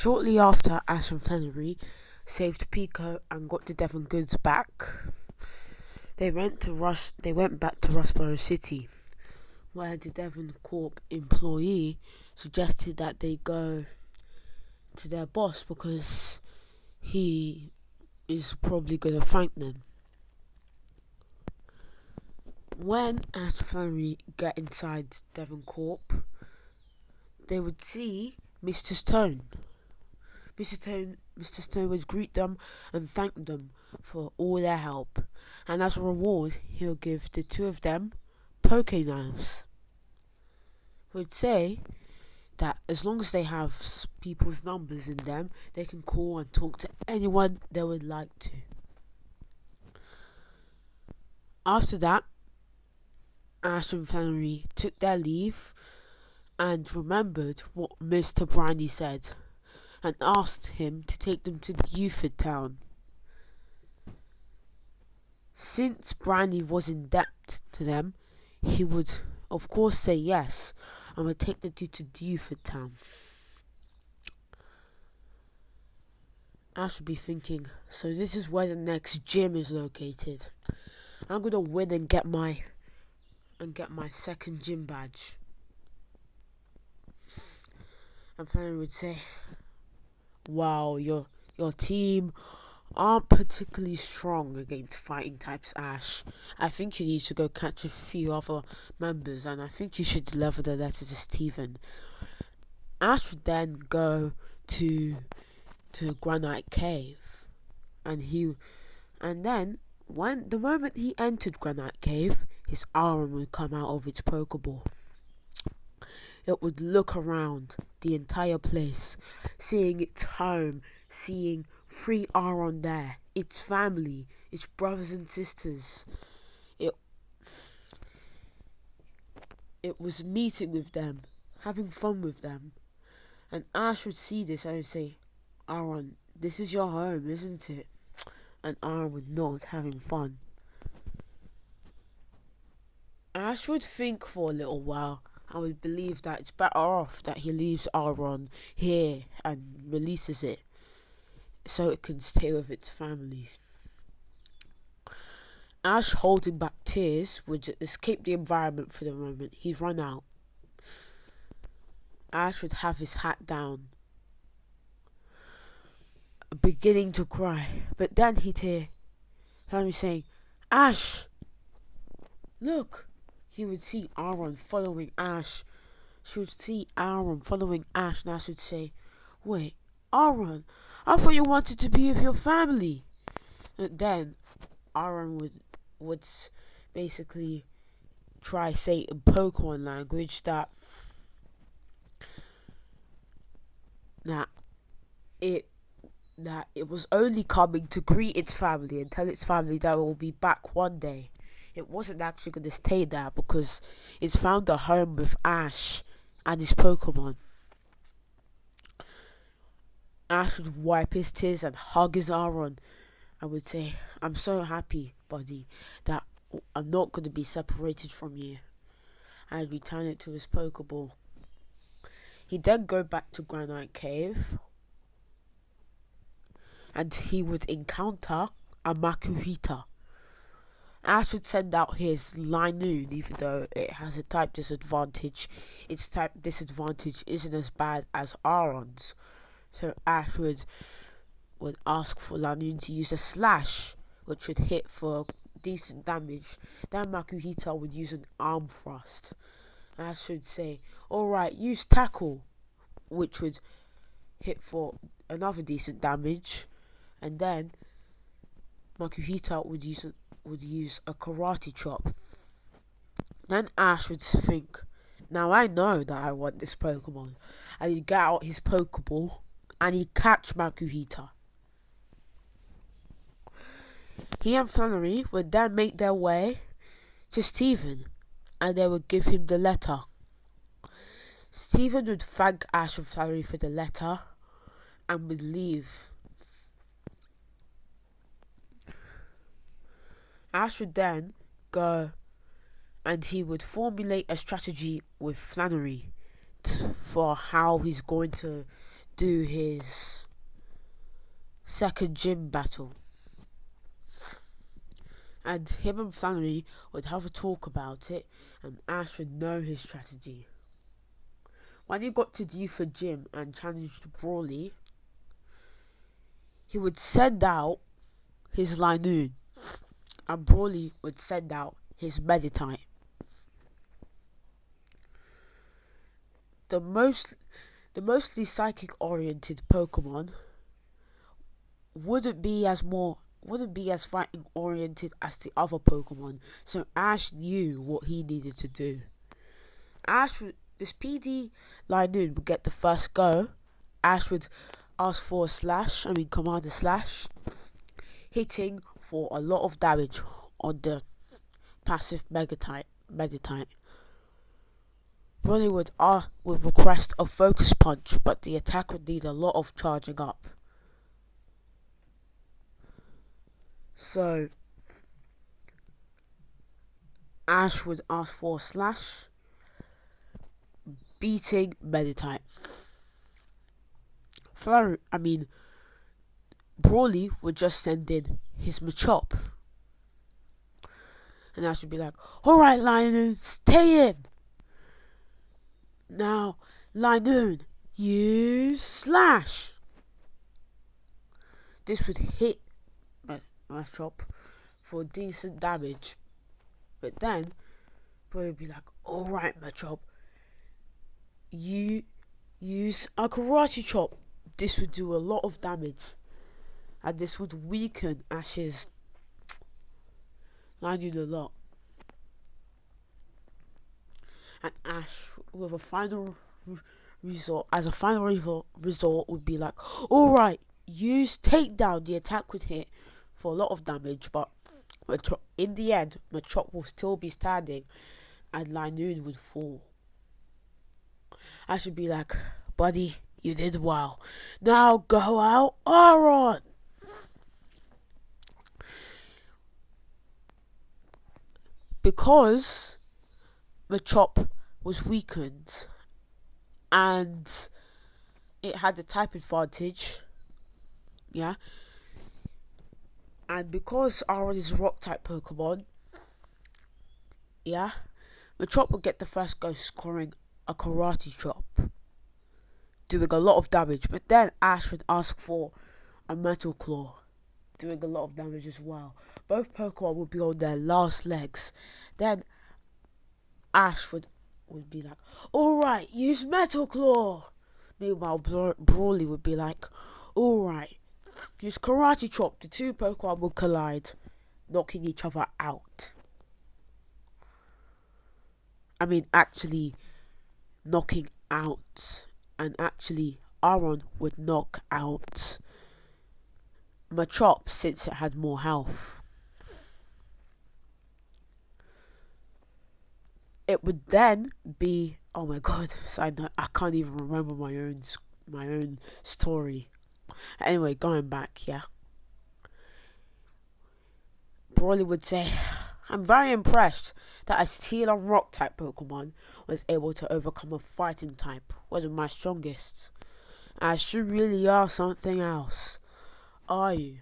Shortly after, Ash and Flannery saved Pico and got the Devon goods back. They went back to Rustboro City, where the Devon Corp employee suggested that they go to their boss because he is probably going to thank them. When Ash and Flannery get inside Devon Corp, they would see Mr. Stone. Mr. Stone would greet them and thank them for all their help, and as a reward, he'll give the two of them poke knives. He would say that as long as they have people's numbers in them, they can call and talk to anyone they would like to. After that, Ash and Flannery took their leave and remembered what Mr. Briny said, and asked him to take them to Buford Town. Since Briny was in debt to them, he would of course say yes, and would take the two to Buford Town. Ash would be thinking, so this is where the next gym is located. I'm gonna win and get my second gym badge. And Flannery would say, wow, your team aren't particularly strong against fighting types, Ash. I think you need to go catch a few other members, and I think you should deliver the letter to Stephen. Ash would then go to Granite Cave, and then when the moment he entered Granite Cave, his arm would come out of its Pokeball. It would look around the entire place, seeing its home, seeing 3 Aron there, its family, its brothers and sisters. It was meeting with them, having fun with them. And Ash would see this and would say, Aron, this is your home, isn't it? And Aron would nod, having fun. Ash would think for a little while. I would believe that it's better off that he leaves Aron here and releases it so it can stay with its family. Ash, holding back tears, would escape the environment for the moment. He'd run out. Ash would have his hat down, beginning to cry, but then he'd hear Flannery saying, Ash! Look! He would see Aron following Ash. She would see Aron following Ash, and Ash would say, wait, Aron, I thought you wanted to be with your family. And then Aron would basically try say in Pokemon language that it was only coming to greet its family and tell its family that it will be back one day. It wasn't actually going to stay there because it's found a home with Ash and his Pokemon. Ash would wipe his tears and hug his Aron and would say, I'm so happy, buddy, that I'm not going to be separated from you. And return it to his Pokeball. He'd then go back to Granite Cave, and he would encounter a Makuhita. Ash would send out his Linoon, even though it has a type disadvantage. Its type disadvantage isn't as bad as Aron's. So Ash would ask for Linoon to use a Slash, which would hit for decent damage. Then Makuhita would use an Arm Thrust. Ash would say, alright, use Tackle, which would hit for another decent damage. And then Makuhita would use a Karate Chop. Then Ash would think, now I know that I want this Pokemon. And he'd get out his Pokeball and he'd catch Makuhita. He and Flannery would then make their way to Stephen, and they would give him the letter. Stephen would thank Ash and Flannery for the letter and would leave. Ash would then go and he would formulate a strategy with Flannery for how he's going to do his second gym battle. And him and Flannery would have a talk about it, and Ash would know his strategy. When he got to Buford Gym and challenged Brawley, he would send out his Linoon, and Brawley would send out his Meditite. The mostly psychic oriented Pokemon wouldn't be as fighting oriented as the other Pokemon, so Ash knew what he needed to do. This PD Linoon would get the first go. Ash would ask for command a slash, hitting for a lot of damage on the passive Meditite. Brawley would request a focus punch, but the attack would need a lot of charging up. So Ash would ask for a slash, beating Meditite. Brawley would just send in his Machop. And Ash would be like, alright Linoon, stay in. Now, Linoon, use slash. This would hit Machop for decent damage. But then, Brawley would be like, alright Machop, you use a Karate Chop. This would do a lot of damage. And this would weaken Ash's Linoon a lot. And Ash, with a final resort, would be like, alright, use takedown. The attack would hit for a lot of damage, but in the end, Machop will still be standing and Linoon would fall. Ash would be like, buddy, you did well. Now go out, Aaron! Because Machop was weakened and it had the type advantage, yeah, and because Aaron is a rock type Pokemon, yeah, Machop would get the first go, scoring a Karate Chop, doing a lot of damage. But then Ash would ask for a Metal Claw, doing a lot of damage as well. Both Pokemon would be on their last legs. Then Ash would be like, alright, use Metal Claw. Meanwhile, Brawley would be like, alright, use Karate Chop. The two Pokemon would collide, knocking each other out. Actually knocking out. And actually, Aaron would knock out Machop since it had more health. It would then be, oh my god, side note, I can't even remember my own story. Anyway, going back, yeah. Brawley would say, I'm very impressed that a steel and rock type Pokemon was able to overcome a fighting type, one of my strongest. Ash, you really are something else. Are you?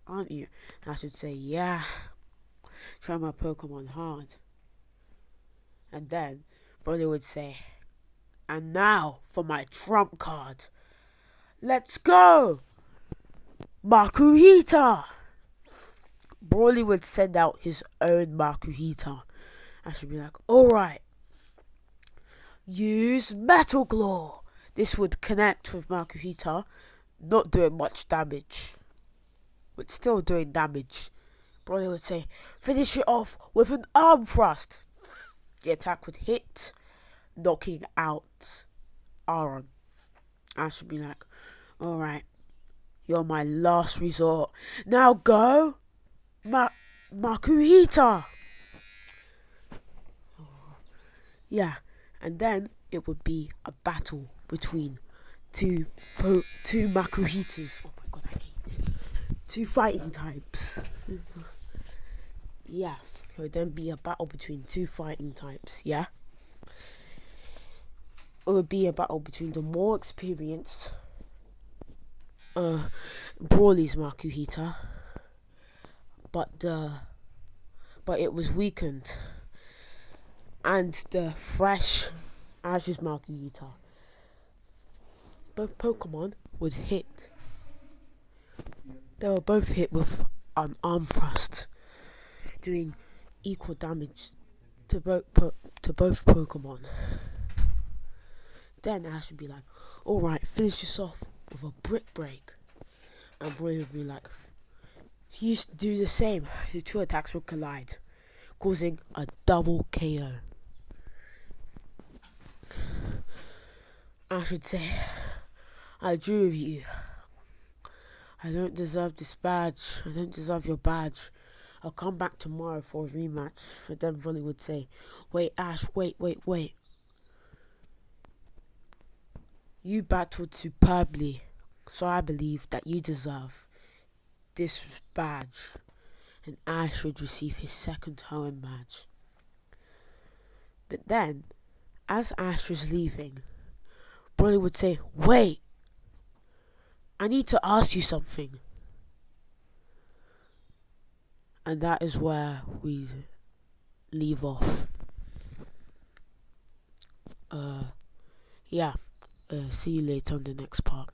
Aren't you? And I should say, yeah. Try my Pokemon hard. And then Brawley would say, and now for my trump card. Let's go! Makuhita! Brawley would send out his own Makuhita. I should be like, alright. Use Metal Claw. This would connect with Makuhita, not doing much damage, but still doing damage. Brawley would say, finish it off with an arm thrust. The attack would hit, knocking out Aaron. I should be like, alright, you're my last resort. Now go, Makuhita! Yeah, and then it would be a battle between two Makuhitas. Oh my god, I hate this. Two fighting types. Yeah. It would then be a battle between two fighting types, yeah? It would be a battle between the more experienced Brawley's Makuhita, but it was weakened, and the fresh Ash's Makuhita. Both Pokemon was hit. They were both hit with an arm thrust, doing equal damage to both Pokemon. Then Ash would be like, "Alright, finish this off with a brick break." And Brawley would be like, "You used to do the same." The two attacks would collide, causing a double KO. Ash would say, "I drew with you. I don't deserve this badge. I don't deserve your badge. I'll come back tomorrow for a rematch." But then Brawley would say, "Wait, Ash, wait. You battled superbly, so I believe that you deserve this badge." And Ash would receive his second Hoenn badge. But then, as Ash was leaving, Brawley would say, "Wait, I need to ask you something." And that is where we leave off. Yeah. See you later on the next part.